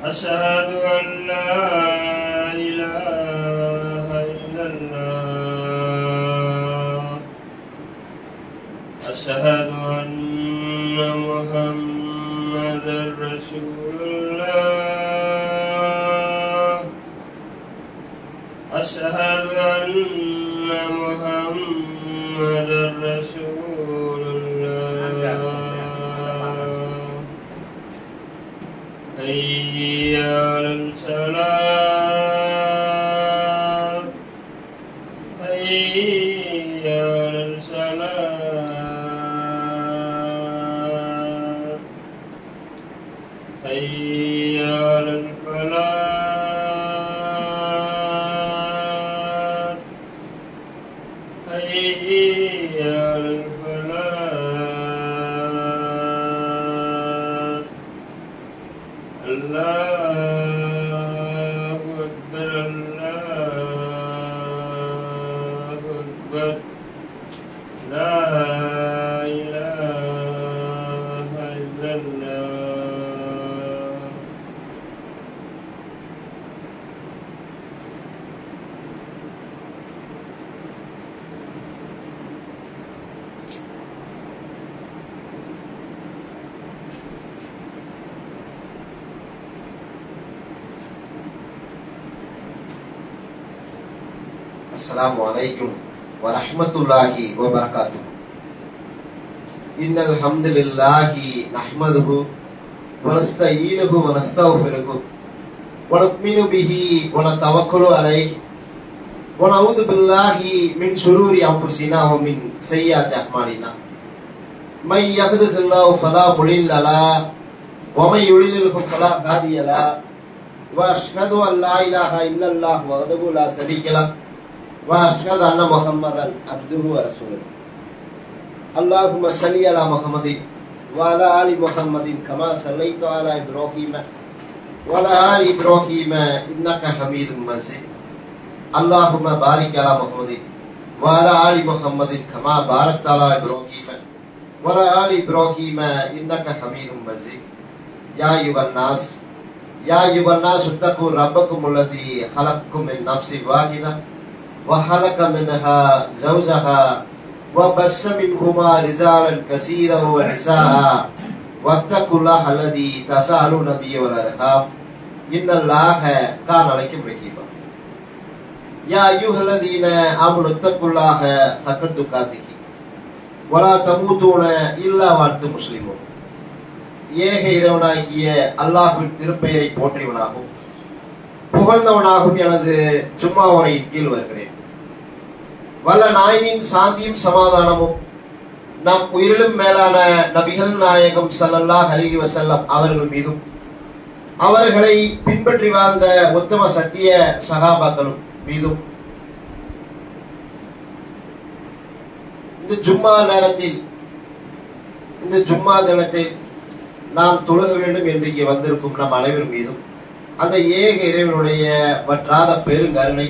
أشهد أن لا إله إلا الله أشهد أن محمدا رسول الله أشهد أن محمدا رسول الله حي على الصلاة حي على الصلاة حي على الفلاح حي على الفلاح الله أكبر الله أكبر لا إله إلا الله السلام عليكم ورحمة الله وبركاته. إن الحمد لله نحمده ونستعينه ونستغفره ونؤمن به ونتوكل عليه ونعوذ بالله من شرور أنفسنا ومن سيئات أعمالنا. من يهده الله فلا مضل له ومن يضلل فلا هادي له وأشهد أن لا إله إلا الله وحده لا شريك له وأشهد أن محمدا عبده ورسوله. اللهم صل على محمد وعلى آل محمد كما صليت على إبراهيم وعلى آل إبراهيم إنك حميد مجيد. اللهم بارك على محمد وعلى آل محمد كما باركت على إبراهيم وعلى آل إبراهيم إنك حميد مجيد. يا أيها الناس اتقوا ربكم الذي خلقكم من نفس واحدة وخلق منها زوجها وبث منهما رجالا كثيرا ونساء واتقوا الله الذي تساءلون به والأرحام إن الله كان عليكم رقيبا. يا أيها الذين آمنوا اتقوا الله حق تقاته ولا تموتون إلا وأنتم مسلمون. ஏக இறைவனாகிய அல்லாஹ்வின் திருப்பெயரை போற்றியவனாகும் புகழ்ந்தவனாகும் எனது சும்மா உரையின் கீழ் வருகிறேன். வல்ல நாயனின் சாந்தியும் சமாதானமும் நம் உயிரிலும் மேலான நபிகள் நாயகம் ஸல்லல்லாஹு அலைஹி வஸல்லம் அவர்கள் மீதும் அவர்களை பின்பற்றி வாழ்ந்த உத்தம சத்திய சகாபாக்களும் மீதும் இந்த ஜும்மா நேரத்தில் இந்த ஜும்மா தினத்தில் நாம் தொழுக வேண்டும் என்று இங்கே வந்திருக்கும் நம் அனைவரும் மீதும் அந்த ஏக இறைவனுடைய வற்றாத பெருங்கருணை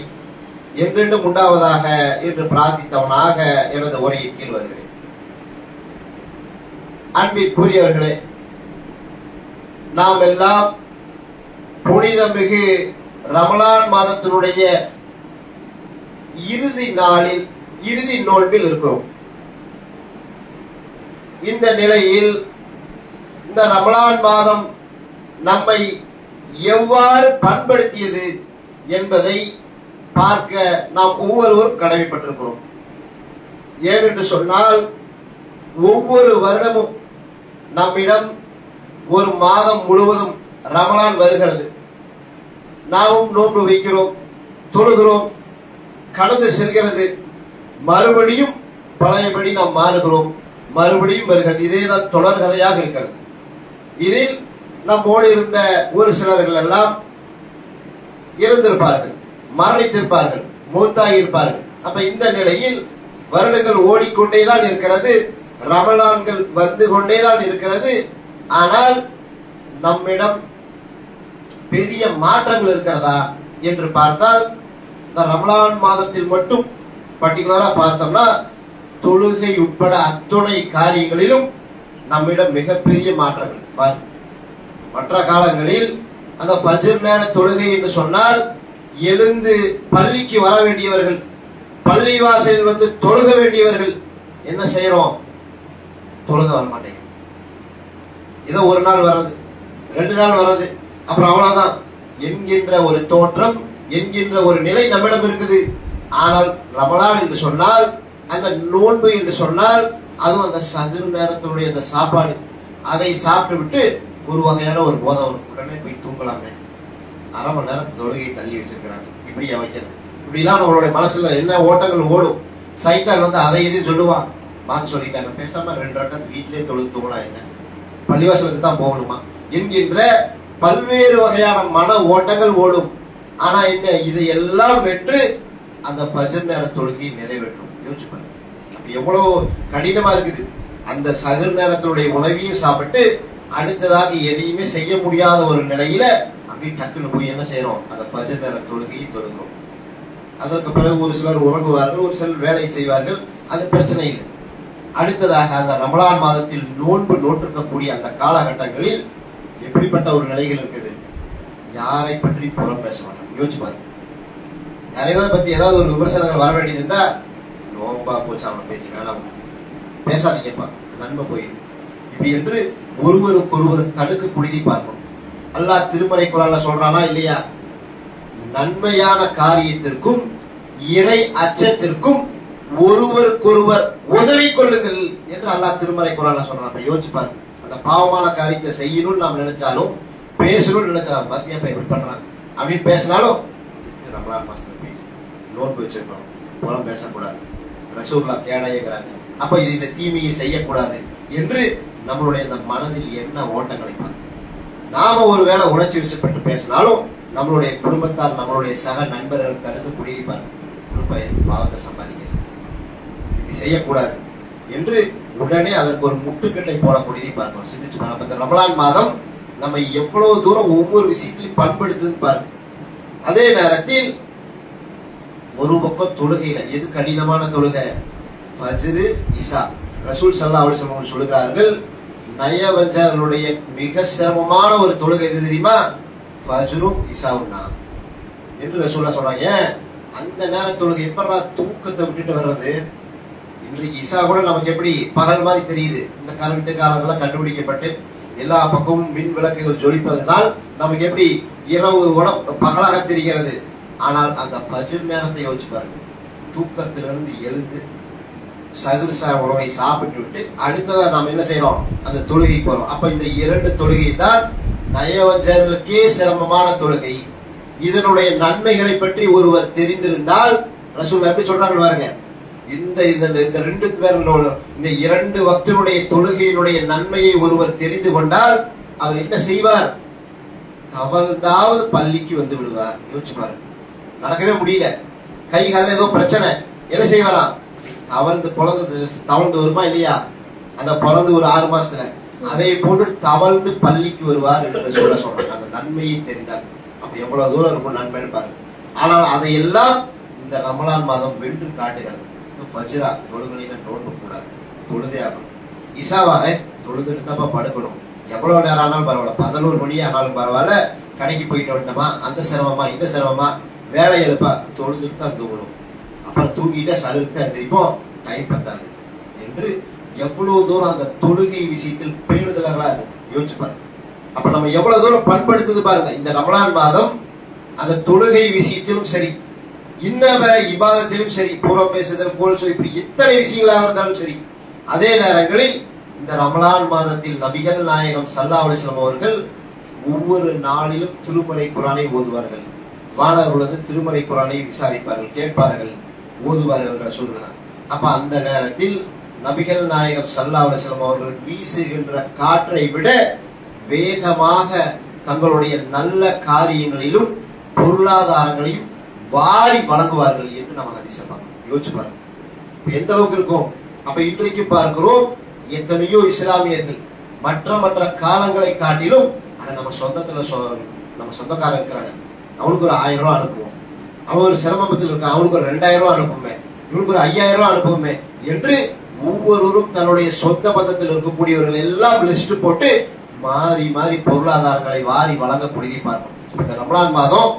என்றென்றும் உண்டாவதாக என்று பிரார்த்தித்தவனாக எனது உரையின் கீழ் வருகிறேன். அன்பிற்குரியவர்களே, நாம் எல்லாம் புனிதமிகு ரமலான் மாதத்தினுடைய இறுதி நாளில் இறுதி நோன்பில் இருக்கிறோம். இந்த நிலையில் இந்த ரமலான் மாதம் நம்மை எவ்வாறு பண்படுத்தியது என்பதை பார்க்க நாம் ஒவ்வொருவரும் கடமைப்பட்டிருக்கிறோம். ஏனென்று சொன்னால் ஒவ்வொரு வருடமும் நம்மிடம் ஒரு மாதம் முழுவதும் ரமலான் வருகிறது. நாமும் நோன்பு வைக்கிறோம், தொழுகிறோம், கடந்து செல்கிறது, மறுபடியும் பழையபடி நாம் மாறுகிறோம், மறுபடியும் வருகிறது. இதேதான் தொடர் கதையாக இருக்கிறது. இதில் நம்மோடு இருந்த ஒரு சிலர்கள் எல்லாம் இறந்திருப்பார்கள், மரணித்திருப்பார்கள், மூத்தாயிருப்பார்கள். அப்ப இந்த நிலையில் வருடங்கள் ஓடிக்கொண்டேதான் இருக்கிறது, ரமலான்கள் வந்து கொண்டேதான் இருக்கிறது. ஆனால் நம்மிடம் பெரிய மாற்றங்கள் இருக்கிறதா என்று பார்த்தால் இந்த ரமலான் மாதத்தில் மட்டும் பர்டிகுலரா பார்த்தோம்னா தொழுகை உட்பட அத்துணை காரியங்களிலும் நம்மிடம் மிகப்பெரிய மாற்றங்கள். மற்ற காலங்களில் அந்த ஃபஜ்ர் நேர தொழுகை என்று சொன்னால் எழுந்து பள்ளிக்கு வர வேண்டியவர்கள், பள்ளிவாசலில் வந்து தொழுக வேண்டியவர்கள் என்ன செய்யறோம்? தொழுக வர மாட்டேங்க. ஏதோ ஒரு நாள் வர்றது, 2 நாள் வர்றது, அப்புறம் அவ்வளவுதான் என்கின்ற ஒரு தோற்றம், என்கின்ற ஒரு நிலை நம்மிடம் இருக்குது. ஆனால் ரமலான் என்று சொன்னால், அந்த நோன்பு என்று சொன்னால், அதுவும் அந்த சதுர் நேரத்தினுடைய அந்த சாப்பாடு, அதை சாப்பிட்டு விட்டு ஒரு வகையான ஒரு போதை உடனே போய் தூங்கலாமே, 1/2 மணி நேரம் தொழுகையை தள்ளி வச்சிருக்கிறாங்க, இப்படியா வைக்கிறது? இப்படிலாம் நம்மளுடைய மனசுல என்ன ஓட்டங்கள் ஓடும். சைத்தான் வந்து அதை எதுவும் சொல்லுவான், வாங்க சொல்லிட்டாங்க, பேசாம 2 ரக்காத்து வீட்டிலேயே தொழுது தூங்கலாம், என்ன பள்ளிவாசலுக்கு தான் போகணுமா என்கின்ற பல்வேறு வகையான மன ஓட்டங்கள் ஓடும். ஆனா என்ன, இதையெல்லாம் வென்று அந்த ஃபஜ்ர் நேர தொழுகையை நிறைவேற்றும். யோசிச்சு பாருங்க, அப்ப எவ்வளவு கடினமா இருக்குது. அந்த சகர் நேரத்தினுடைய உணவையும் சாப்பிட்டு அடுத்ததாக எதையுமே செய்ய முடியாத ஒரு நிலையில அப்படி டக்குன்னு போய் என்ன செய்யறோம்? அந்த ஃபஜ்ர் நேர தொழுகையை தொழுகிறோம். அதற்கு பிறகு ஒரு சிலர் உறங்குவார்கள், ஒரு சிலர் வேலை செய்வார்கள், அது பிரச்சனை இல்லை. அடுத்ததாக அந்த ரமலான் மாதத்தில் நோன்பு நோட்டிருக்கக்கூடிய அந்த காலகட்டங்களில் எப்படிப்பட்ட ஒரு நிலைகள் இருக்குது? யாரை பற்றி புறம் பேச மாட்டாங்க. யோசிச்சு பாருங்க, யாரையாவது பத்தி ஏதாவது ஒரு விமர்சனங்கள் வர வேண்டியது இருந்தா, நோம்பா போச்சு அவன் பேசி வேணாம், பேசாதீங்கப்பா, நன்மை போயிடும், இப்படி என்று ஒருவருக்கொருவர் தடுக்க குடிதி பார்க்கணும். அல்லாஹ் திருமறை குர்ஆன்ல சொல்றானா இல்லையா? நன்மையான காரியத்திற்கும் இறை அச்சத்திற்கும் ஒருவருக்கொருவர் உதவி கொள்ளுங்கள் என்று அல்லாஹ் திருமறை குர்ஆன்ல சொல்றான். அப்ப யோசிச்சு பாருங்க, அந்த பாவமான காரியத்தை செய்யணும்னு நாம் நினைச்சாலும், பேசணும்னு நினைச்சாலும், பாத்தியா இப்படி பண்றான் அப்படின்னு பேசினாலும், ரமலான் மாசத்துல பேசி நோன்பு வச்சிருக்கோம், புறம் பேசக்கூடாது, ரசூலுல்லாஹ் கேடாயேங்கிறாங்க, அப்ப இது இந்த தீமையை செய்யக்கூடாது என்று நம்மளுடைய இந்த மனதில் என்ன ஓட்டங்களை பார்க்க. நாம ஒருவேளை உணர்ச்சி வசப்பட்டு பேசினாலும் நம்மளுடைய குடும்பத்தார், நம்மளுடைய சக நண்பர்கள் தடுக்கக்கூடிய பாவத்தை சம்பாதிக்கிறது, இப்படி செய்யக்கூடாது என்று உடனே அதற்கு ஒரு முட்டுக்கட்டை போடக்கூடியதை பார்க்கணும். சிந்திச்சு பாருங்க, இந்த ரமலான் மாதம் நம்ம எவ்வளவு தூரம் ஒவ்வொரு விஷயத்திலையும் பண்படுத்துன்னு பாருங்க. அதே நேரத்தில் ஒரு பக்கம் தொழுகையில எது கடினமான தொழுகை? ஃபஜ்ர், இஷா. ரசூல் ஸல்லல்லாஹு அலைஹி வஸல்லம் சொல்கிறார்கள், நயவஞ்சர்களுடைய மிக சிரமமான ஒரு தொழுகை எது தெரியுமா? ஃபஜ்ரும் இஷாவும் தான் என்று ரசூலுல்லாஹ் சொல்றாங்க. அந்த நேர தொழுகை எப்பறா தூக்கத்தை விட்டுட்டு வர்றது? இன்றைக்கு இஷா கூட நமக்கு எப்படி பகல் மாதிரி தெரியுது. இந்த கரண்ட் காலங்கள்லாம் கண்டுபிடிக்கப்பட்டு எல்லா பக்கமும் மின் விளக்குகள் ஜொலிப்பதனால் நமக்கு எப்படி இரவு கூட பகலாக தெரிகிறது. ஆனால் அந்த ஃபஜ்ர் நேரத்தை யோசிச்சு பாருங்க, தூக்கத்திலிருந்து எழுந்து சகுர் உணவை சாப்பிட்டு விட்டு அடுத்ததா நாம் என்ன செய்யறோம்? அந்த தொழுகைக்கு போறோம். அப்ப இந்த 2 தொழுகை தான் நயவஞ்சர்களுக்கே சிரமமான தொழுகை. இதனுடைய நன்மைகளை பற்றி ஒருவர் தெரிந்திருந்தால், ரசூல் எப்படி சொல்றாங்க பாருங்க, இந்த 2 வக்தினுடைய தொழுகையினுடைய நன்மையை ஒருவர் தெரிந்து கொண்டால் அவர் என்ன செய்வார்? தவறுதாவது பள்ளிக்கு வந்து விடுவார். யோசிச்சு பாருங்க, நடக்கவே முடியல, கை கால ஏதோ பிரச்சனை, என்ன செய்வாராம்? தவழ்ந்து வருமா இல்லையா? அந்த பிறந்து ஒரு 6 மாசத்துல அதை போன்று தவழ்ந்து பள்ளிக்கு வருவார் என்று சொல்றாங்க. அந்த நன்மையை தெரிந்தார். அப்ப எவ்வளவு தூரம் இருக்கும் நன்மைன்னு பாருங்க. ஆனால் அதையெல்லாம் இந்த ரமலான் மாதம் வென்று காட்டுகிறது. ஃபஜ்ரா தொழுகையில நோன்பு கூடாது, தொழுதே ஆகணும். இஷாவாக தொழுதுட்டு தான் படுக்கணும். எவ்வளவு நேரம் ஆனாலும் பரவாயில்ல, 11 மணி ஆனாலும் பரவாயில்ல, கடைக்கு போயிட்டு வந்துட்டோமா, அந்த சிரமமா இந்த சிரமமா, வேலை எழுப்பா, தொழுதுட்டு தான் தூங்கணும். அப்புறம் தூங்கிட்ட சலுத்து எந்திரிப்போம், டைம் பத்தாது என்று எவ்வளவு தூரம் அந்த தொழுகை விஷயத்தில் பேணுதலாக இருக்கு. யோசிச்சு பாருங்க. அப்ப நம்ம எவ்வளவு தூரம் பண்படுத்துது பாருங்க. இந்த ரமலான் மாதம் அந்த தொழுகை விஷயத்திலும் சரி, இன்ன வேற இபாதத்திலும் சரி, பூர்வம் பேசுதல், கோல் சொல்லி, இப்படி எத்தனை விஷயங்களாக இருந்தாலும் சரி, அதே நேரங்களில் இந்த ரமலான் மாதத்தில் நபிகள் நாயகம் ஸல்லல்லாஹு அலைஹி வஸல்லம் அவர்கள் ஒவ்வொரு நாளிலும் திருமறை குர்ஆனை ஓதுவார்கள். வானவர்கள் வந்து திருமறை குர்ஆனை விசாரிப்பார்கள், கேட்பார்கள், ஓதுவார்கள் ரசூலுல்லாஹ். அப்ப அந்த நேரத்தில் நபிகள் நாயகம் ஸல்லல்லாஹு அலைஹி வஸல்லம் அவர்கள் வீசுகின்ற காற்றை விட வேகமாக தங்களுடைய நல்ல காரியங்களிலும் பொருளாதாரங்களையும் வாரி வழங்குவார்கள் என்று நம்ம ஹதீஸை பார்க்கிறோம். யோசிச்சு பாருங்க, எந்த அளவுக்கு இருக்கும். அப்ப இன்றைக்கு பார்க்கிறோம், எத்தனையோ இஸ்லாமியர்கள் மற்ற காலங்களை காட்டிலும், ஆனா நம்ம சொந்தத்துல நம்ம சொந்தக்காரர் இருக்கிறாங்க, அவனுக்கு ஒரு 1000 ரூபாய் அனுப்புவோம், அவன் ஒரு சிரமத்தில் இருக்கான், அவனுக்கு ஒரு 2000 ரூபாய் அனுப்புமே, இவனுக்கு ஒரு 5000 ரூபாய் அனுப்புமே என்று ஒவ்வொருவரும் தன்னுடைய சொந்த பந்தத்தில் இருக்கக்கூடியவர்கள் எல்லாம் லிஸ்ட் போட்டு மாறி மாறி பொருளாதாரங்களை வாரி வழங்கக்கூடியதை பார்க்கணும். இந்த ரமலான் மாதம்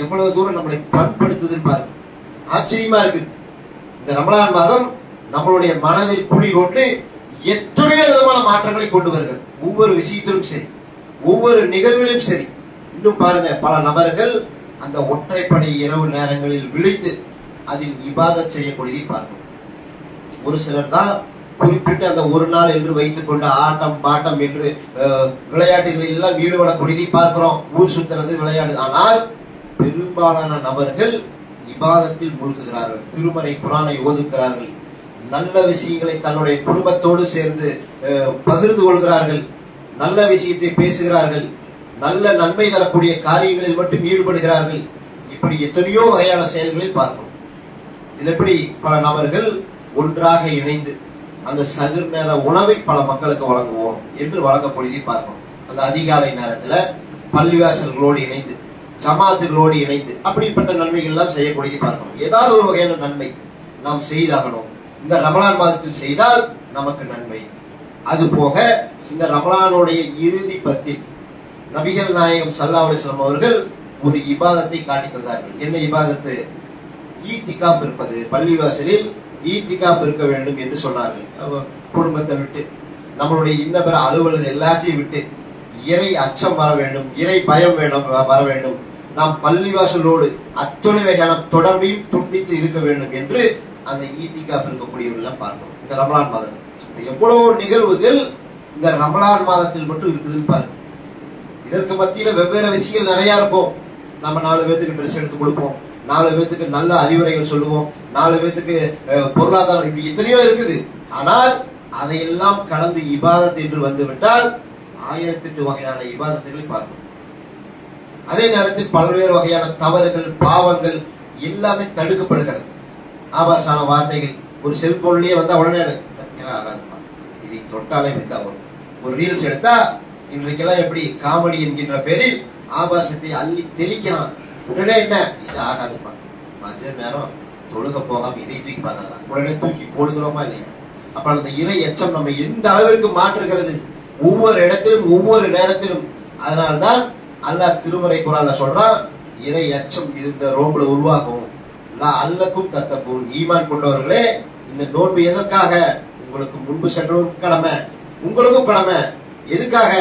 எவ்வளவு தூரம் நம்மளை பண்படுத்துதுன்னு பாருங்க. ஆச்சரியமா இருக்குது. இந்த ரமலான் மாதம் நம்மளுடைய மனதில் குடிகொண்டு எத்தனையோ விதமான மாற்றங்களை கொண்டு வருகிறது. ஒவ்வொரு விஷயத்திலும் சரி, ஒவ்வொரு நிகழ்விலும் சரி. இன்னும் பாருங்க, பல நபர்கள் அந்த ஒற்றைப்படை இரவு நேரங்களில் விழித்து அதில் இபாதத் செய்யக்கூடியதை பார்க்கணும். ஒரு சிலர் தான் குறிப்பிட்டு அந்த ஒரு நாள் என்று வைத்துக் கொண்டு ஆட்டம் பாட்டம் என்று விளையாட்டுகளில் எல்லாம் ஈடுபடக்கூடியதை பார்க்கிறோம். ஊர் சுத்துறது விளையாடு. ஆனால் பெரும்பாலான நபர்கள் இபாதத்தில் மூழ்குகிறார்கள். திருமறை குரானை ஓதுகிறார்கள். நல்ல விஷயங்களை தன்னுடைய குடும்பத்தோடு சேர்ந்து பகிர்ந்து கொள்கிறார்கள். நல்ல விஷயத்தை பேசுகிறார்கள். நல்ல நன்மை தரக்கூடிய காரியங்களில் மட்டும் ஈடுபடுகிறார்கள். இப்படி எத்தனையோ வகையான செயல்களில் பார்க்கிறோம். இது எப்படி பல நபர்கள் ஒன்றாக இணைந்து அந்த சகுர் நேர உணவை பல மக்களுக்கு வழங்குவோம் என்று வழங்கக்கூடியதை பார்க்கிறோம். அந்த அதிகாலை நேரத்துல பள்ளிவாசல்களோடு இணைந்து, ஜமாத்துகளோடு இணைந்து அப்படிப்பட்ட நன்மைகள் எல்லாம் செய்யக்கூடியதை பார்க்கிறோம். ஏதாவது ஒரு வகையான நன்மை நாம் செய்தாகணும். இந்த ரமலான் மாதத்தில் செய்தால் நமக்கு நன்மை. அது போக இந்த ரமலானுடைய இறுதி பத்தில் நபிகள் நாயகம் ஸல்லல்லாஹு அலைஹி வஸல்லம் அவர்கள் ஒரு இபாதத்தை காட்டி தந்தார்கள். என்ன இபாதத்து? ஈத்திகாப் இருப்பது. பள்ளிவாசலில் ஈத்திகாப் இருக்க வேண்டும் என்று சொன்னார்கள். குடும்பத்தை விட்டு, நம்மளுடைய இன்ன பிற அலுவலர்கள் எல்லாத்தையும் விட்டு இறை அச்சம் வர வேண்டும், இறை பயம் வர வேண்டும். நாம் பள்ளிவாசலோடு அத்துணை வகையான தொடர்பையும் துண்டித்து இருக்க வேண்டும் என்று அந்த ஈத்திகாப் இருக்கக்கூடியவர்கள் பார்க்கணும். இந்த ரமலான் மாதத்தில் எவ்வளவு நிகழ்வுகள் இந்த ரமலான் மாதத்தில் மட்டும் இருக்குதுன்னு பாருங்க. இதற்கு மத்தியில வெவ்வேறு விஷயங்கள் நிறைய இருக்கும். நம்ம 4 பேத்துக்கு ட்ரெஸ் எடுத்து கொடுப்போம், 4 பேத்துக்கு நல்ல அறிவுரைகள் சொல்லுவோம், 4 பேத்துக்கு பொருளாதாரம், இப்படி எத்தனையோ இருக்குது. ஆனால் அதையெல்லாம் கடந்து இபாதத் என்று வந்து விட்டால் 1008 வகையான இபாதத்துகளை பார்க்கணும். அதே நேரத்தில் பல்வேறு வகையான தவறுகள், பாவங்கள் எல்லாமே தடுக்கப்படுகிறது. ஆபாசான வார்த்தைகள் ஒரு செல்போன்லயே வந்தா உடனே ஆகாதுப்பா, இதை தொட்டாலே இப்படித்தான் வரும். ஒரு ரீல்ஸ் எடுத்தா இன்றைக்கெல்லாம் எப்படி காமெடி என்கின்ற பேரில் ஆபாசத்தை அள்ளி தெளிக்கிறான். உடனே என்ன, இது ஆகாதுப்பா, மஞ்ச நேரம் தொழுக போகாம இதை தூக்கி பார்த்தாங்க, உடனே தூக்கி போடுகிறோமா இல்லையா? அப்ப அந்த இறை எச்சம் நம்ம எந்த அளவிற்கு மாற்றுகிறது ஒவ்வொரு இடத்திலும் ஒவ்வொரு நேரத்திலும். அதனால்தான் அல்லாஹ் திருமறை குர்ஆன்ல சொல்றான், இறை அச்சம் இந்த ரோம்ல உருவாகும். அல்லக்கும் தத்தக்கும், ஈமான் கொண்டவர்களே இந்த நோன்பு எதற்காக? உங்களுக்கு முன்பு சென்றவருக்கும் கடமை, உங்களுக்கும் கடமை. எதுக்காக?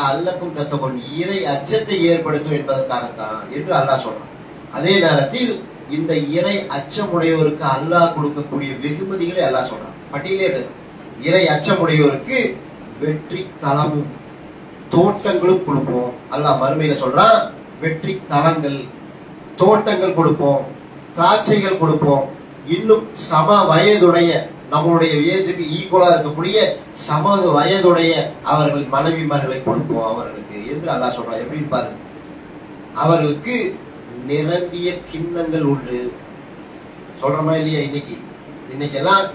அல்லக்கும் தத்தக்கும், இறை அச்சத்தை ஏற்படுத்தும் என்பதற்காகத்தான் என்று அல்லாஹ் சொல்றான். அதே நேரத்தில் இந்த இறை அச்சமுடையவருக்கு அல்லாஹ் கொடுக்கக்கூடிய வெகுமதிகளை அல்லாஹ் சொல்றான். பட்டியலே இறை அச்சமுடையவருக்கு வெற்றி தலமும் தோட்டங்களும் கொடுப்போம். அல்லாஹ் மறுமையில சொல்றான், வெற்றி தலங்கள், தோட்டங்கள் கொடுப்போம், திராட்சைகள் கொடுப்போம், இன்னும் சம வயதுடைய, நம்மளுடைய ஏஜுக்கு ஈக்குவலா இருக்கக்கூடிய சம வயதுடைய அவர்கள் மனைவிமார்களை கொடுப்போம் அவர்களுக்கு என்று அல்லாஹ் சொல்றான். எப்படி பாருங்க, அவர்களுக்கு நிரம்பிய கிண்ணங்கள் உண்டு. சொல்றமா இல்லையா? இன்னைக்கெல்லாம்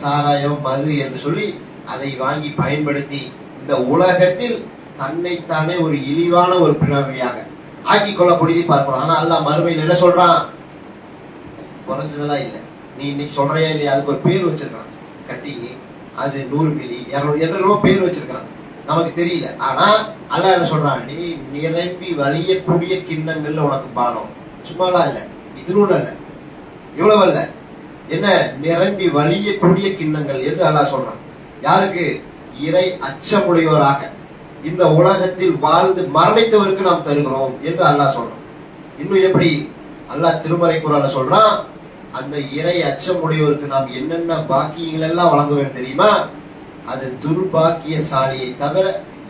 சாராயம், மது என்று சொல்லி அதை வாங்கி பயன்படுத்தி இந்த உலகத்தில் தன்னைத்தானே ஒரு இழிவான ஒரு பிறவியாக ஆக்கி கொள்ளக்கூடியதை பார்க்கிறோம். ஆனா அல்லாஹ் மறுமையில் என்ன சொல்றான்? குறைஞ்சதெல்லாம் இல்லை, நீ இன்னைக்கு சொல்றியா இல்லையா, அதுக்கு ஒரு பேர் வச்சிருக்கான். கட்டிங்கி, அது 100 மில்லி 200 என்றெல்லாம் பேர் வச்சிருக்கான், நமக்கு தெரியல. ஆனா அல்லாஹ் என்ன சொல்றான்? நீ நிரம்பி வலியக்கூடிய கிண்ணங்கள்ல உனக்கு பானம். சும்மாலாம் இல்ல, இதுன்னு அல்ல, இவ்வளவு அல்ல, என்ன நிரம்பி வலியக்கூடிய கிண்ணங்கள் என்று அல்லாஹ் சொல்றான். யாருக்கு? இறை அச்சமுடையோராக இந்த உலகத்தில் வாழ்ந்து மரணித்தவருக்கு நாம் தருகிறோம் என்று அல்லாஹ் சொல்றான். இன்னும் எப்படி அல்லாஹ் திருமறை குர்ஆன்ல சொல்றான், அந்த இறை அச்சமுடையோருக்கு நாம் என்னென்ன பாக்கியங்கள் எல்லாம் வழங்க வேண்டும் தெரியுமா? அது துர்பாக்கியசாலியை தவிர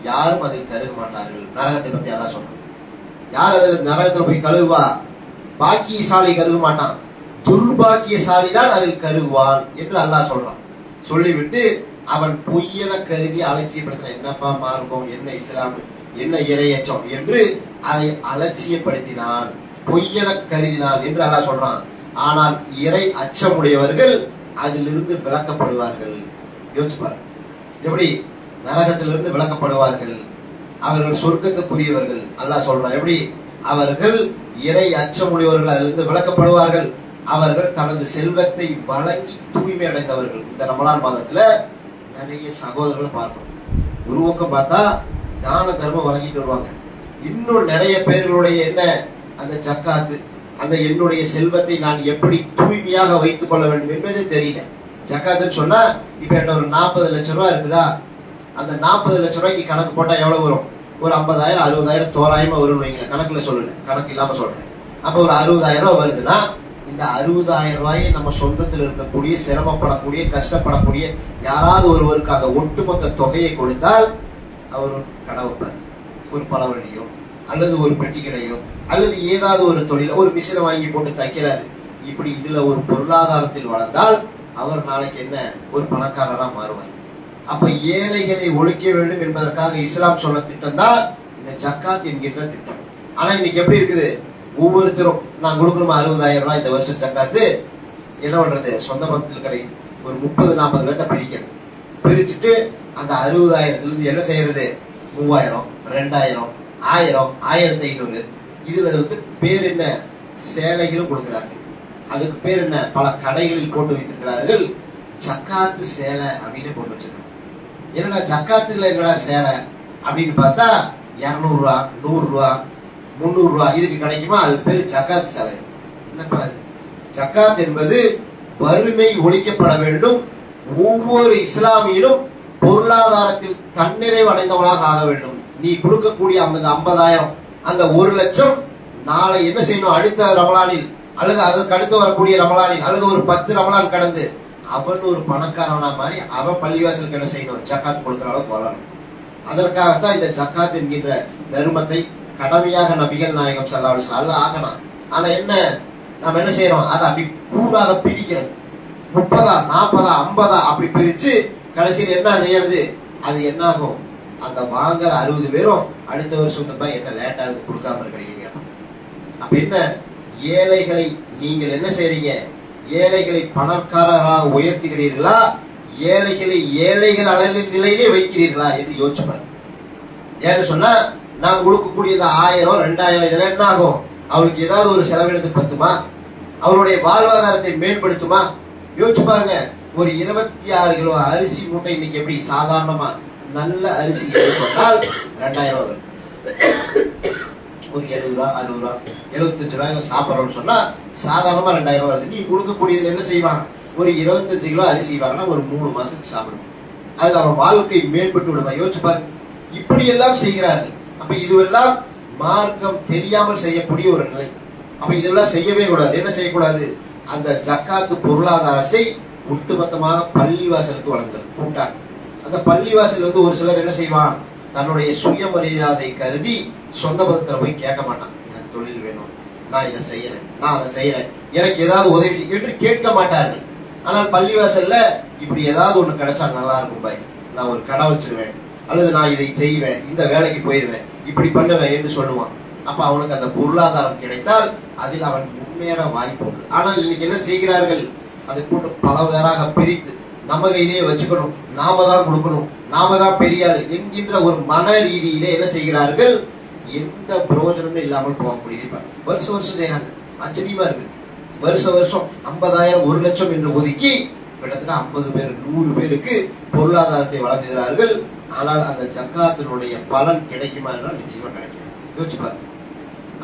யாரும் அதை தருக மாட்டார்கள். நரகத்தை பத்தி அல்லாஹ் சொல்றான். யார் அதில் நரகத்துல போய் கழுவா? பாக்கியசாலி கருக மாட்டான், துர்பாக்கியசாலி தான் அதில் கருவான் என்று அல்லாஹ் சொல்றான். சொல்லிவிட்டு அவன் பொய்யென கருதி அலட்சியப்படுத்த, என்னப்பா மார்க்கம், என்ன இஸ்லாம், என்ன இறையச்சம் என்று அதை அலட்சியப்படுத்தினான், பொய்யென கருதினான் என்று அல்லாஹ் சொல்றான். ஆனால் இறை அச்சமுடையவர்கள் அதிலிருந்து விளக்கப்படுவார்கள். யோசிச்சு பாருங்க, எப்படி நரகத்திலிருந்து விளக்கப்படுவார்கள். அவர்கள் சொர்க்கத்துக்குரியவர்கள். அல்லாஹ் சொல்றான் எப்படி? அவர்கள் இறை அச்சமுடையவர்கள் அதிலிருந்து விளக்கப்படுவார்கள். அவர்கள் தனது செல்வத்தை வழங்கி தூய்மை அடைந்தவர்கள். இந்த ரமலான் மாதத்துல நிறைய சகோதரர்கள் பார்க்கணும். ஒரு பக்கம் பார்த்தா தான தர்மம் வழங்கிட்டு வருவாங்க. இன்னும் நிறைய பேர்களுடைய என்ன அந்த ஜக்காத்து, அந்த என்னுடைய செல்வத்தை நான் எப்படி தூய்மையாக வைத்துக் கொள்ள வேண்டும் என்பதே தெரியல. ஜக்காத்துன்னு சொன்னா இப்ப என்ன ஒரு 40 லட்சம் ரூபாய் இருக்குதா, அந்த 40 லட்சம் ரூபாய்க்கு கணக்கு போட்டா எவ்வளவு வரும்? ஒரு 50,000 60,000 தோராயமா வரும் வைங்க. கணக்குல சொல்லல, கணக்கு இல்லாம சொல்றேன். அப்ப ஒரு 60,000 ரூபாய் வருதுன்னா இந்த 60,000 ரூபாயை நம்ம சொந்தத்தில் இருக்கக்கூடிய சிரமப்படக்கூடிய கஷ்டப்படக்கூடிய யாராவது ஒருவருக்கு அந்த ஒட்டுமொத்த தொகையை கொடுத்தால் அவர் கடை வைப்பார். ஒரு பழவழியோ அல்லது ஒரு பெட்டி கடையோ அல்லது ஏதாவது ஒரு தொழில ஒரு மிஷினை வாங்கி போட்டு தைக்கிறாரு. இப்படி இதுல ஒரு பொருளாதாரத்தில் வளர்ந்தால் அவர் நாளைக்கு என்ன ஒரு பணக்காரரா மாறுவார். அப்ப ஏழைகளை ஒழிக்க வேண்டும் என்பதற்காக இஸ்லாம் சொன்ன திட்டம் தான் இந்த ஜக்காத் என்கின்ற திட்டம். ஆனா இன்னைக்கு எப்படி இருக்குது? ஒவ்வொருத்தரும் நான் கொடுக்கணுமா 60,000 ரூபாய் இந்த வருஷம் ஜக்காத்து, என்ன பண்றது? சொந்த பந்தத்தில் இருக்கிற ஒரு 30-40 பேர்த்த பிரிக்கிறது. பிரிச்சுட்டு அந்த 60,000 இருந்து என்ன செய்யறது? 3,000, 2,000, 1000, 1,500 இதுல பேர் என்ன? சேலைகளும் கொடுக்கிறார்கள். அதுக்கு பேர் என்ன? பல கடைகளில் போட்டு வைத்திருக்கிறார்கள் ஜக்காத்து சேலை அப்படின்னு போட்டு வச்சிருக்காங்க. என்னடா ஜக்காத்துல என்னடா சேலை அப்படின்னு பார்த்தா 200 ரூபா, 100 ரூபா, 300 ரூபா இதுக்கு கிடைக்குமா? அது பேரு ஜக்காத் சேலை. என்னப்பா ஜக்காத் என்பது வறுமை ஒழிக்கப்பட வேண்டும். ஒவ்வொரு இஸ்லாமியிலும் பொருளாதாரத்தில் தன்னிறைவு அடைந்தவனாக ஆக வேண்டும். நீ கொடுக்கக்கூடிய 50,000 அந்த 1 லட்சம் நாளை என்ன செய்யணும்? அடுத்த ரமலானில் அல்லது அதுக்கு அடுத்து வரக்கூடிய ரமலானில் அல்லது ஒரு 10 ரமலான் கடந்து அவன் ஒரு பணக்காரனா மாதிரி அவன் பள்ளிவாசலுக்கு என்ன செய்யணும்? ஜக்காத் கொடுக்கிற அளவுக்கு வளரணும். அதற்காகத்தான் இந்த ஜக்காத் என்கின்ற தர்மத்தை கடமையாக நபிகள் நாயகம் ஸல்லல்லாஹு அலைஹி வஸல்லம் ஆகணும். ஆனா என்ன நாம என்ன செய்யறோம்? அதை அப்படி கூறாக பிரிக்கிறது. 30, 40, 50 அப்படி பிரிச்சு கடைசியில் என்ன செய்யறது? அது என்ன ஆகும்? அந்த வாங்குற 60 பேரும் அடுத்த வருஷம் என்ன லேட் ஆகுது கொடுக்காம இருக்கிறீங்க. அப்ப என்ன? ஏழைகளை நீங்கள் என்ன செய்றீங்க? ஏழைகளை பணக்காரராக உயர்த்துகிறீர்களா, ஏழைகளை ஏழைகள் அளவில் நிலையிலே வைக்கிறீர்களா என்று யோசிப்பார். ஏன்னு சொன்னா நாம் கொடுக்கக்கூடியது 1000, 2000 இதெல்லாம் என்ன ஆகும்? அவருக்கு ஏதாவது ஒரு செலவினத்துக்கு பத்துமா? அவருடைய வாழ்வாதாரத்தை மேம்படுத்துமா? யோசிச்சு பாருங்க. ஒரு 26 கிலோ அரிசி மூட்டை இன்னைக்கு எப்படி சாதாரணமா நல்ல அரிசி சொன்னால் 2,000 வருது. ஒரு 70 ரூபா, 60 ரூபா, 75 ரூபாய் சாப்பிடறோம்னு சொன்னா சாதாரணமா 2,000 வருது. நீ கொடுக்கக்கூடியதுல என்ன செய்வான்? ஒரு 25 கிலோ அரிசி வாங்கினா ஒரு 3 மாசத்துக்கு சாப்பிடுவோம். அதுல அவன் வாழ்க்கை மேம்பட்டு விடுவான். யோசிச்சு பாருங்க. இப்படி எல்லாம் செய்கிறார்கள். அப்ப இதுவெல்லாம் மார்க்கம் தெரியாமல் செய்யக்கூடிய ஒரு நிலை. அப்ப இதெல்லாம் செய்யவே கூடாது. என்ன செய்யக்கூடாது? அந்த ஜக்காத்து பொருளாதாரத்தை ஒட்டுமொத்தமாக பள்ளிவாசலுக்கு வழங்குறது கூட்டாங்க. அந்த பள்ளிவாசல் ஒரு சிலர் என்ன செய்வான்? தன்னுடைய சுயமரியாதை கருதி சொந்த பந்தத்துல போய் கேட்க மாட்டான். எனக்கு தொழில் வேணும், நான் இதை செய்யறேன், நான் அதை செய்யறேன், எனக்கு ஏதாவது உதவி செய்ய என்று கேட்க மாட்டார்கள். ஆனால் பள்ளிவாசல்ல இப்படி ஏதாவது ஒண்ணு கிடைச்சா நல்லா இருக்கும் பாய், நான் ஒரு கடை வச்சிருவேன், அல்லது நான் இதை செய்வேன், இந்த வேலைக்கு போயிருவேன், இப்படி பண்ணுவேன் என்று சொல்லுவான். அப்ப அவனுக்கு அந்த பொருளாதாரம் கிடைத்தால் அதில் அவன் முன்னேற வாய்ப்பு உண்டு. ஆனால் இன்னைக்கு என்ன செய்கிறார்கள்? அதை போட்டு பல பேராக பிரித்து நம்ம கையிலேயே வச்சுக்கணும், நாம தான் கொடுக்கணும், நாம தான் பெரிய ஆள் என்கின்ற ஒரு மன ரீதியிலே என்ன செய்கிறார்கள்? எந்த பிரயோஜனமும் இல்லாமல் போகக்கூடியது வருஷம் வருஷம் செய்யறாங்க. ஆச்சரியமா இருக்கு. வருஷம் வருஷம் 50,000, 1 லட்சம் என்று ஒதுக்கி கிட்டத்தட்ட 50 பேர் 100 பேருக்கு பொருளாதாரத்தை வழங்குகிறார்கள். ஆனால் அந்த ஜக்காத்தினுடைய பலன் கிடைக்குமா என்றால் நிச்சயமா கிடைக்கும். யோசிச்சு பாருங்க.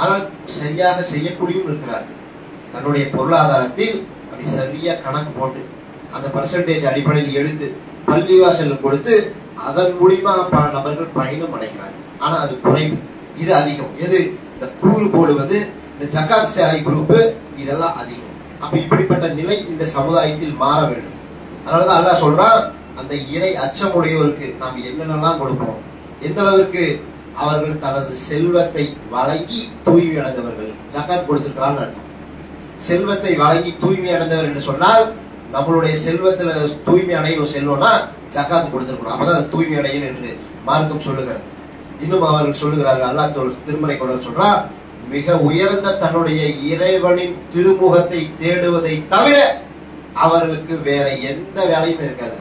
ஆனால் சரியாக செய்யக்கூடியும் இருக்கிறார்கள். தன்னுடைய பொருளாதாரத்தில் அப்படி சரியா கணக்கு போட்டு அந்த பர்சன்டேஜ் அடிப்படையில் எடுத்து பள்ளிவாசல் கொடுத்து அதன் மூலியமா நபர்கள் பயணம் அடைகிறார்கள். ஆனா அது குறைவு, இது அதிகம். எது? இந்த கூறு போடுவது, இந்த ஜக்காத் சேலை குரூப், இதெல்லாம் அதிகம். அப்ப இப்படிப்பட்ட நிலை இந்த சமுதாயத்தில் மாற வேண்டும். அதனாலதான் அல்லாஹ் சொல்றான், அந்த இறை அச்சமுடையோருக்கு நாம் என்னென்னலாம் கொடுப்போம், எந்த அளவிற்கு அவர்கள் தனது செல்வத்தை வழங்கி தூய்மை அடைந்தவர்கள் ஜக்காத் கொடுத்திருக்கிறான்னு அர்த்தம். செல்வத்தை வழங்கி தூய்மை அடைந்தவர் என்று சொன்னால் நம்மளுடைய செல்வத்துல தூய்மை அடையும் செல்வம்னா ஜக்காத்து கொடுத்திருக்கணும். அப்பதான் தூய்மை அடையும் என்று மார்க்கம் சொல்லுகிறது. இன்னும் அவர்கள் சொல்லுகிறார்கள், அல்லாஹ் திருமறை குர்ஆன் சொல்றா, மிக உயர்ந்த தன்னுடைய இறைவனின் திருமுகத்தை தேடுவதை தவிர அவர்களுக்கு வேற எந்த வேலையும் இருக்காது.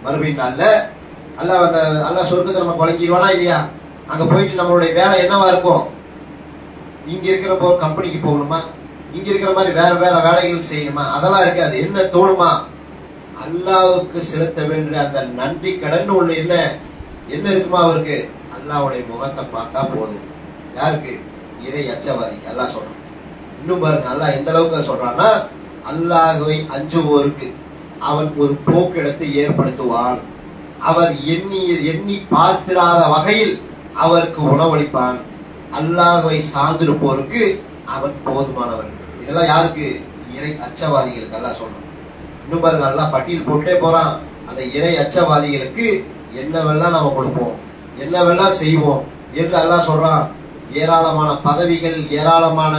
மறுபடியும் அல்லாஹ் சொர்க்கத்தை நம்ம வழங்கிடுவானா இல்லையா? அங்க போயிட்டு நம்மளுடைய வேலை என்னவா இருக்கும்? இங்க இருக்கிற கம்பெனிக்கு போகணுமா, இங்க இருக்கிற மாதிரி வேற வேற வேலைகள் செய்யணுமா, அதெல்லாம் இருக்காது. என்ன தோணுமா? அல்லாஹ்வுக்கு செலுத்த வேண்டிய அந்த நன்றி கடன் ஒண்ணு என்ன இருக்குமா அவருக்கு? அல்லாஹ்வுடைய முகத்தை பார்த்தா போதும். யாருக்கு? இறை அச்சவாதிக்கு அல்லாஹ் சொல்றான். இன்னும் பாருங்க, அல்லாஹ் எந்த அளவுக்கு சொல்றான்னா, அல்லாஹ்வை அஞ்சுவோருக்கு அவன் ஒரு போக்கிடத்தை ஏற்படுத்துவான். அவர் எண்ணி பார்த்திராத வகையில் அவருக்கு உணவளிப்பான். அல்லாஹ்வை சார்ந்திருப்போருக்கு அவன் போதுமானவன். இதெல்லாம் யாருக்கு? இறை அச்சவாதிகளுக்கு அல்லாஹ் சொல்றான். இன்னும் பாருங்க, அல்லாஹ் பட்டியல் போட்டே போறான். அந்த இறை அச்சவாதிகளுக்கு என்னவெல்லாம் நாம கொடுப்போம், என்னவெல்லாம் செய்வோம் என்று அல்லாஹ் சொல்றான். ஏராளமான பதவிகள், ஏராளமான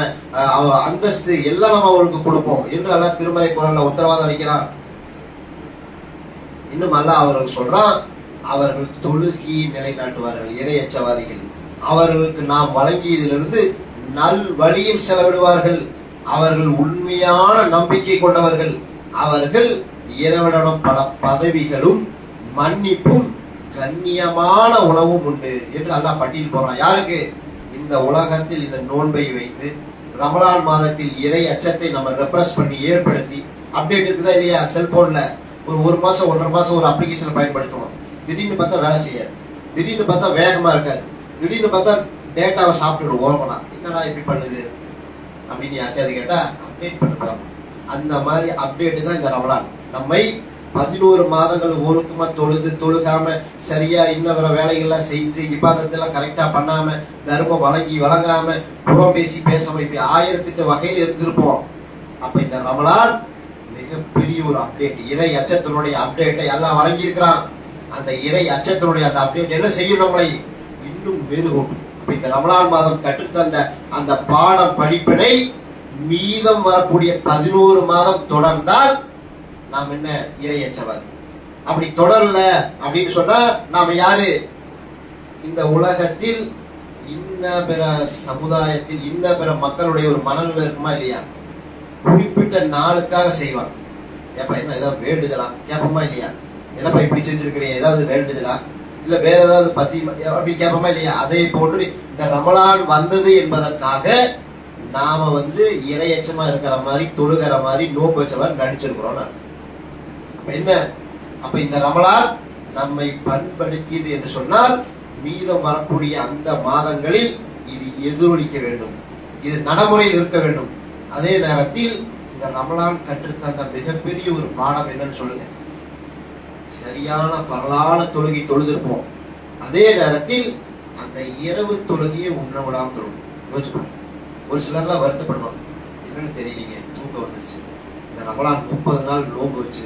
அந்தஸ்து எல்லாம் நம்ம அவருக்கு கொடுப்போம் என்று அல்லாஹ் திருமறை குர்ஆன்ல உத்தரவாதம் அளிக்கிறான். இன்னும் அல்லாஹ் அவர்கள் சொல்றான், அவர்கள் தொழுகி நிலைநாட்டுவார்கள். இறை அச்சவாதிகள் அவர்களுக்கு நாம் வழங்கியதிலிருந்து நல் வழியில் செலவிடுவார்கள். அவர்கள் உண்மையான நம்பிக்கை கொண்டவர்கள். அவர்கள் இறைவனிடம் பல பதவிகளும் மன்னிப்பும் கண்ணியமான உணவும் உண்டு என்று அல்லாஹ் பட்டியல் போறான். யாருக்கு? இந்த உலகத்தில் இந்த நோன்பை வைத்து ரமலான் மாதத்தில் இறை அச்சத்தை நம்ம ரெப்ரஸ் பண்ணி ஏற்படுத்தி, அப்டேட் இருக்குதா இல்லையா? செல்போன்ல ஒரு மாசம் 1.5 மாசம் ஒரு அப்ளிகேஷனை பயன்படுத்துவோம். திடீர்னு பார்த்தா வேலை செய்யாது, திடீர்னு பார்த்தா வேகமா இருக்காது, திடீர்னு பார்த்தா டேட்டாவை சாப்பிட்டு ஓபனா என்னடா இப்படி பண்ணுது அப்படின்னு யாருக்காவது கேட்டா அப்டேட் பண்ணுவாங்க. அந்த மாதிரி அப்டேட் தான் இந்த ரமலான். நம்மை 11 மாதங்கள் ஒழுக்கமா தொழுகாம சரியா இன்னவர வேலைகள்லாம் செஞ்சு இபாதத்தெல்லாம் கரெக்டா பண்ணாம தர்மம் வழங்காம புறம் பேசாம இப்படி 1008 வகையில் இருந்திருப்போம். அப்ப இந்த ரமலான் மிகப்பெரிய ஒரு அப்டேட், இறை அச்சத்தினுடைய அப்டேட்டை எல்லாம் வழங்கி இருக்கிறான். அந்த இறை அச்சத்தினுடைய அந்த அப்டேட் என்ன செய்யும்? நம்மளை இன்னும் மெருகூட்டும். அப்ப இந்த ரமலான் மாதம் கற்றுத்தந்த அந்த பாடம் படிப்பினை மீதம் வரக்கூடிய 11 மாதம் தொடர்ந்தால் நாம் என்ன? இறை அச்சவாதி. அப்படி தொடரல அப்படின்னு சொன்னா நாம யாரு? இந்த உலகத்தில் இன்ன பிற சமுதாயத்தில் இன்ன பிற மக்களுடைய ஒரு மனநிலை இருக்குமா இல்லையா? குறிப்பிட்ட நாளுக்காக செய்வாங்க. ஏப்பா என்ன ஏதாவது வேண்டுதலா கேட்போமா இல்லையா? என்னப்பா இப்படி செஞ்சிருக்கிறீங்க, ஏதாவது வேண்டுதலா இல்ல வேற ஏதாவது பத்தி அப்படி கேட்போமா இல்லையா? அதே போன்று இந்த ரமலான் வந்தது என்பதற்காக நாம இரையச்சமா இருக்கிற மாதிரி, தொழுகிற மாதிரி, நோக்கு வச்ச மாதிரி நடிச்சிருக்கிறோம். அப்ப என்ன? அப்ப இந்த ரமலான் நம்மை பண்படுத்தியது என்று சொன்னால் மீதம் வரக்கூடிய அந்த மாதங்களில் இது எதிரொலிக்க வேண்டும், இது நடைமுறையில் இருக்க வேண்டும். அதே நேரத்தில் இந்த ரமலான் கற்றுத்தந்த மிகப்பெரிய ஒரு பாடம் என்னன்னு சொல்லுங்க. சரியான பரலான தொழுகை தொழுதிருப்போம். அதே நேரத்தில் அந்த இரவு தொழுகையை உண்ண விடாம தொழுகும். யோசிப்பாங்க. ஒரு சிலர்லாம் வருத்தப்படுவாங்க, என்னன்னு தெரியலீங்க, தூக்கம் வந்துருச்சு, இந்த ரமலான் 30 நாள் நோன்பு வச்சு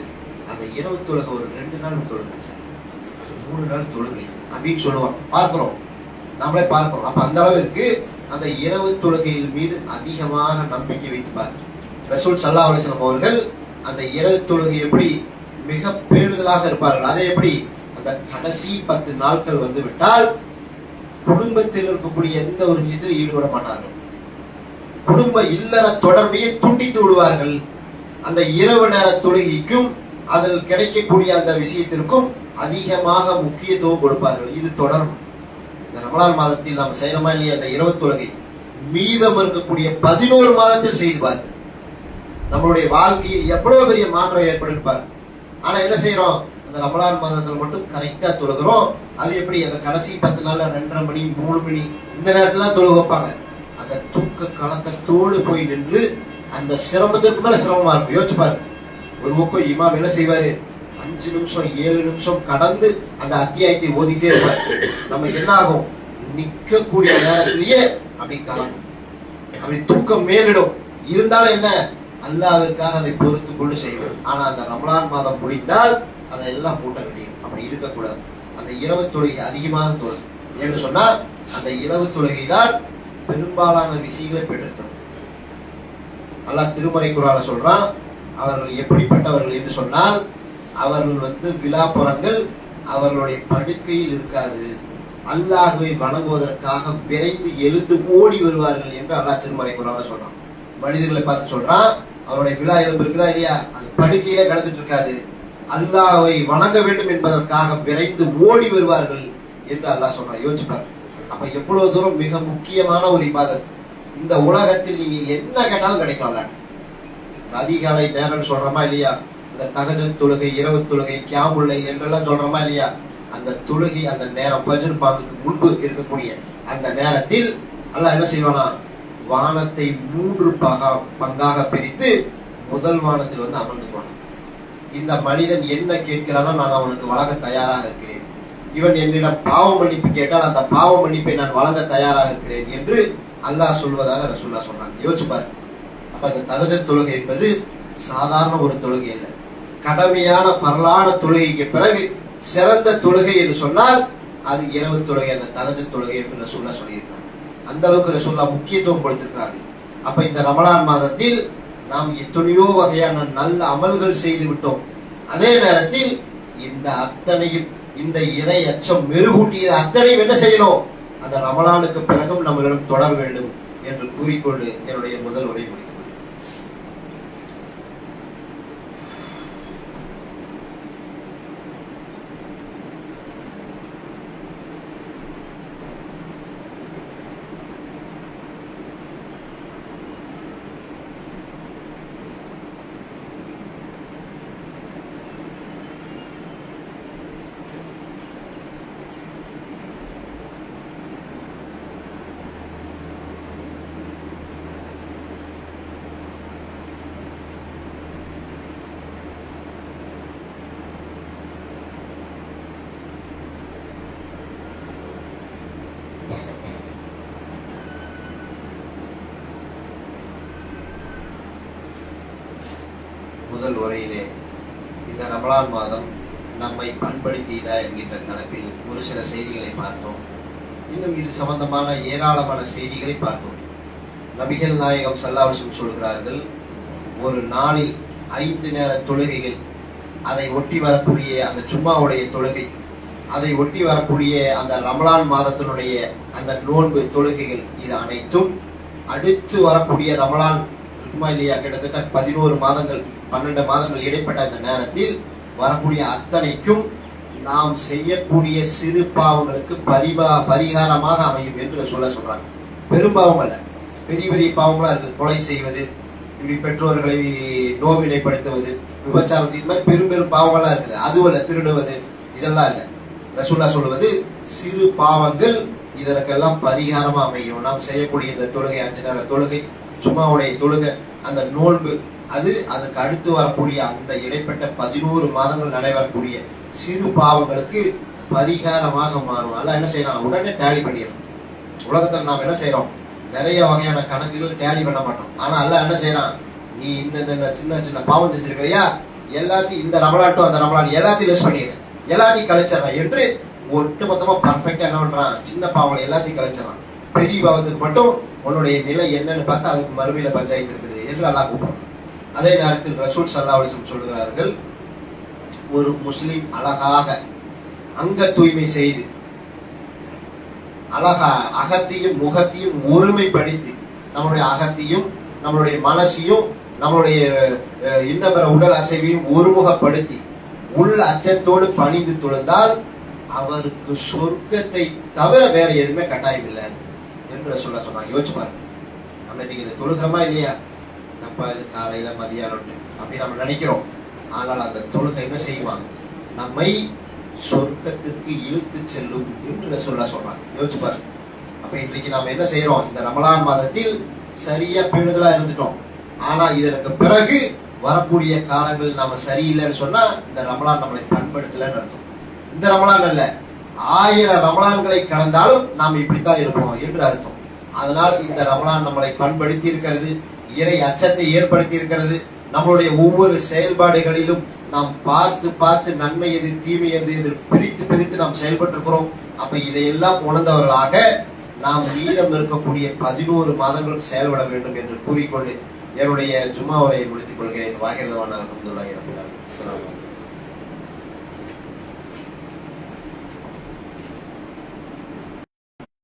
அந்த இரவு தொழுகை ஒரு 2 நாள் தொழுகை, 3 நாள் தொழுகை அப்படின்னு சொல்லுவாங்க. பார்க்கிறோம், நம்மளே பார்க்கிறோம். அப்ப அந்த அளவிற்கு அந்த இரவு தொழுகையில் மீது அதிகமாக நம்பிக்கை வைத்துப்பார். ரசூல் ஸல்லல்லாஹு அலைஹி வஸல்லம் அவர்கள் அந்த இரவு தொழுகை எப்படி மிக பேணுதலாக இருப்பார்கள். அதே எப்படி அந்த கடைசி 10 நாட்கள் வந்து விட்டால் குடும்பத்தில் இருக்கக்கூடிய எந்த ஒரு விஷயத்தில் ஈடுபட மாட்டார்கள். குடும்ப இல்லற தொடர்பையை துண்டித்து விடுவார்கள். அந்த இரவு நேர தொழுகைக்கும் அதில் கிடைக்கக்கூடிய அந்த விஷயத்திற்கும் அதிகமாக முக்கியத்துவம் கொடுப்பார்கள். இது தொடரும். இந்த ரமலான் மாதத்தில் நாம் செய்யறோமா இல்லையா? அந்த இரவு தொழுகை மீதம் இருக்கக்கூடிய 11 மாதத்தில் செய்து பாருங்கள். நம்மளுடைய வாழ்க்கையில் எவ்வளவு பெரிய மாற்றம் ஏற்படுப்பார். ஆனா என்ன செய்யறோம்? அந்த ரமலான் மாதத்தில் மட்டும் கரெக்டா தொழுகிறோம். அது எப்படி? அந்த கடைசி 10 நாள்ல 2:30 மணி 3 மணி இந்த நேரத்துல தான் தொழுக வைப்பாங்க. அந்த தூக்க கலக்கத்தோடு போய் நின்று அந்த சிரமத்திற்கு மேல சிரமமா இருக்கும். யோசிச்சு பாருங்க. ஒரு பக்கம் இமாம் என்ன செய்வாரு? 5 நிமிஷம் 7 நிமிஷம் கடந்து அந்த அத்தியாயத்தை ஓதிட்டே இருப்பார். நமக்கு என்ன ஆகும்? நிக்கக்கூடிய நேரத்திலேயே அப்படி கலக்கும், அப்படி தூக்கம் மேலிடும். இருந்தாலும் என்ன? அல்லாஹ்விற்காக அதை பொறுத்து கொண்டு செய்வோம். ஆனா அந்த ரமலான் மாதம் முடிந்தால் அதெல்லாம் மூட்ட வேண்டியது. அப்படி இருக்கக்கூடாது. அந்த இரவு தொழுகை அதிகமாக தொழுது என்று சொன்னா அந்த இரவு தொழுகை தான் பெரும்பாலான விஷயங்களை பெற்றிருத்தோம். அல்லாஹ் திருமறை குர்ஆன்ல சொல்றான், அவர்கள் எப்படிப்பட்டவர்கள் என்று சொன்னால் அவர்கள் விழாப்புறங்கள் அவர்களுடைய படுக்கையில் இருக்காது, அல்லாஹ்வை வணங்குவதற்காக விரைந்து எழுந்து ஓடி வருவார்கள் என்று அல்லாஹ் திருமறை குர்ஆன்ல சொல்றான். மனிதர்களை பார்த்து சொல்றான், அவருடைய விழா எலும்பு இருக்குதா இல்லையா? அது படுக்கையில கடந்துட்டு இருக்காது, அல்லாஹ்வை வணங்க வேண்டும் என்பதற்காக விரைந்து ஓடி வருவார்கள் என்று அல்லாஹ் சொல்றான். யோசிப்பார். அப்ப எவ்வளவு தூரம் மிக முக்கியமான ஒரு இபாதத். இந்த உலகத்தில் நீங்க என்ன கேட்டாலும் கிடைக்கும். அதிகாலை நேரம் சொல்றோமா இல்லையா? இந்த தஹஜ்ஜுத் தொழுகை, இரவு தொழுகை, கியாமுல் லைல் என்றெல்லாம் சொல்றோமா இல்லையா? அந்த அந்த தொழுகை அந்த நேரம் ஃபஜ்ர் பாங்குக்கு முன்பு இருக்கக்கூடிய அந்த நேரத்தில் அல்லாஹ் என்ன செய்வானா, வானத்தை 3 பங்காக பிரித்து முதல் வானத்தில் வந்து அமர்ந்துக்குவான். இந்த மனிதன் என்ன கேட்கிறானோ நான் அவனுக்கு வழங்க தயாராக இருக்கிறேன். இவன் என்னிடம் பாவ மன்னிப்பு கேட்டால் அந்த பாவ மன்னிப்பை நான் வழங்க தயாராக இருக்கிறேன் என்று அல்லாஹ் சொல்வதாக ரசூலுல்லாஹ் சொல்றாங்க. யோசிச்சு பாரு. அப்ப இந்த தஹஜ்ஜுத் தொழுகை என்பது சாதாரண ஒரு தொழுகை அல்ல. கடமையான பரலான தொழுகைக்கு பிறகு சிறந்த தொழுகை என்று சொன்னால் அது இரவு தொழுகை, அந்த தஹஜ்ஜுத் தொழுகை என்று ரசூலுல்லாஹ் சொல்லியிருக்காங்க. அந்த அளவுக்கு ரசூலுல்லாஹ் முக்கியத்துவம் கொடுத்திருக்கிறார்கள். அப்ப இந்த ரமலான் மாதத்தில் நாம் எத்தனையோ வகையான நல்ல அமல்கள் செய்து விட்டோம். அதே நேரத்தில் இந்த அத்தனையும், இந்த இறை அச்சம் மெருகூட்டிய அத்தனையும் என்ன செய்யணும், அந்த ரமலானுக்கு பிறகும் நம்மளிடம் தொடர வேண்டும் என்று கூறிக்கொண்டு என்னுடைய முதல் உரை முடித்துக் கொள்கிறேன். முதல் உரையிலே இந்த ரமலான் மாதம் நம்மை பண்படுத்தியதா என்கின்ற தலைப்பில் ஒரு சில செய்திகளை பார்த்தோம். இன்னும் இது சம்பந்தமான ஏராளமான செய்திகளை பார்த்தோம். நபிகள் நாயகம் ஸல்லல்லாஹு அலைஹி வஸல்லம் சொல்கிறார்கள், ஒரு நாளில் 5 நேர தொழுகைகள், அதை ஒட்டி வரக்கூடிய அந்த ஜும்மாவுடைய தொழுகை, அதை ஒட்டி வரக்கூடிய அந்த ரமலான் மாதத்தினுடைய அந்த நோன்பு தொழுகைகள், இது அனைத்தும் அடுத்து வரக்கூடிய ரமலான் இருக்குமா இல்லையா, கிட்டத்தட்ட 11 மாதங்கள் 12 மாதங்கள் இடைப்பட்ட அந்த நேரத்தில் வரக்கூடிய அத்தனைக்கும் நாம் செய்யக்கூடிய சிறு பாவங்களுக்கு பரிகாரமாக அமையும் என்று சொல்றாங்க. பெரும்பாவம் அல்ல, பெரிய பெரிய பாவங்களா இருக்குது. கொலை செய்வது, இப்படி பெற்றோர்களை நோவினைப்படுத்துவது, விபச்சாரம், இது மாதிரி பெரும் பெரும் பாவங்களா இருக்குது. அதுவல்ல, திருடுவது, இதெல்லாம் இல்ல. ரசூலுல்லாஹ் சொல்வது சிறு பாவங்கள் இதற்கெல்லாம் பரிகாரமா அமையும். நாம் செய்யக்கூடிய இந்த தொழுகை, 5 நேர தொழுகை, ஜும்மாவுடைய தொழுகை, அந்த நோன்பு, அதுக்கு அடுத்து வரக்கூடிய அந்த இடைப்பட்ட 11 மாதங்கள் நடைபெறக்கூடிய சிறு பாவங்களுக்கு பரிகாரமாக மாறும். அல்லாஹ் என்ன செய்யறான், உடனே டேலி பண்ணிடுறோம். உலகத்துல நாம் என்ன செய்யறோம், நிறைய வகையான கணக்குகள் டேலி பண்ண மாட்டோம். ஆனா அல்லாஹ் என்ன செய்யறான், நீ இந்த சின்ன சின்ன பாவம் செஞ்சிருக்கிறியா, எல்லாத்தையும் இந்த ரமலான் டு அந்த ரமலான் எல்லாத்தையும் லெஸ் பண்ணிடுறேன், எல்லாத்தையும் கழிச்சிடறான் என்று ஒட்டுமொத்தமா பர்ஃபெக்டா என்ன பண்றான், சின்ன பாவம் எல்லாத்தையும் கழிச்சிடறான். பெரிய பாவத்துக்கு மட்டும் உன்னுடைய நிலை என்னன்னு பார்த்தா அதுக்கு மறுமையில பஞ்சாயத்து இருக்குது என்று அல்லாஹ் கூப்பிடுறான். அதே நேரத்தில் ரசூல் ஸல்லல்லாஹு அலைஹி வஸல்லம் சொல்கிறார்கள், ஒரு முஸ்லிம் அழகாக அங்க தூய்மை செய்து அழகா அகத்தையும் முகத்தையும் ஒருமைப்படுத்தி, நம்மளுடைய அகத்தையும் நம்மளுடைய மனசையும் நம்மளுடைய இன்னபிற உடல் அசைவையும் ஒருமுகப்படுத்தி உள்ள அச்சத்தோடு பணிந்து தொழுந்தால் அவருக்கு சொர்க்கத்தை தவிர வேற எதுவுமே கட்டாயம் இல்லை என்று சொன்னாங்க. யோசிச்சு பாருங்க, நம்ம இன்னைக்கு இதை தொழுகிறோமா இல்லையா, நம்ம இது காலையில மதியானம் அப்படி நம்ம நினைக்கிறோம். ஆனால் அந்த தொழுகை என்ன செய்வாங்க, நம்மை சொர்க்கத்திற்கு இழுத்து செல்லும் என்று சொல்றாங்க. யோசிச்சு பாருங்க. அப்ப இன்றைக்கு நாம என்ன செய்யறோம், இந்த ரமலான் மாதத்தில் சரியா பேணுதலா இருந்துட்டோம். ஆனா இதற்கு பிறகு வரக்கூடிய காலங்கள் நாம சரியில்லைன்னு சொன்னா இந்த ரமலான் நம்மளை பண்படுத்தலன்னு அர்த்தம். இந்த ரமலான் அல்ல, 1000 ரமலான்களை கடந்தாலும் நாம் இப்படித்தான் இருப்போம் என்று அர்த்தம். அதனால் இந்த ரமலான் நம்மளை பண்படுத்தி இருக்கிறது, இறை அச்சத்தை ஏற்படுத்தி இருக்கிறது. நம்மளுடைய ஒவ்வொரு செயல்பாடுகளிலும் நாம் பார்த்து பார்த்து நன்மை எது தீமை எது பிரித்து நாம் செயல்பட்டு இருக்கிறோம். அப்ப இதையெல்லாம் உணர்ந்தவர்களாக நாம் மீதம் இருக்கக்கூடிய 11 மாதங்களும் செயல்பட வேண்டும் என்று கூறிக்கொண்டு என்னுடைய ஜும்மா உரையை முடித்துக் கொள்கிறேன். வாகிரதவான அல்ஹம்துலில்லாஹி ரப்பில் ஆலமீன். அஸ்ஸலாமு அலைக்கும்.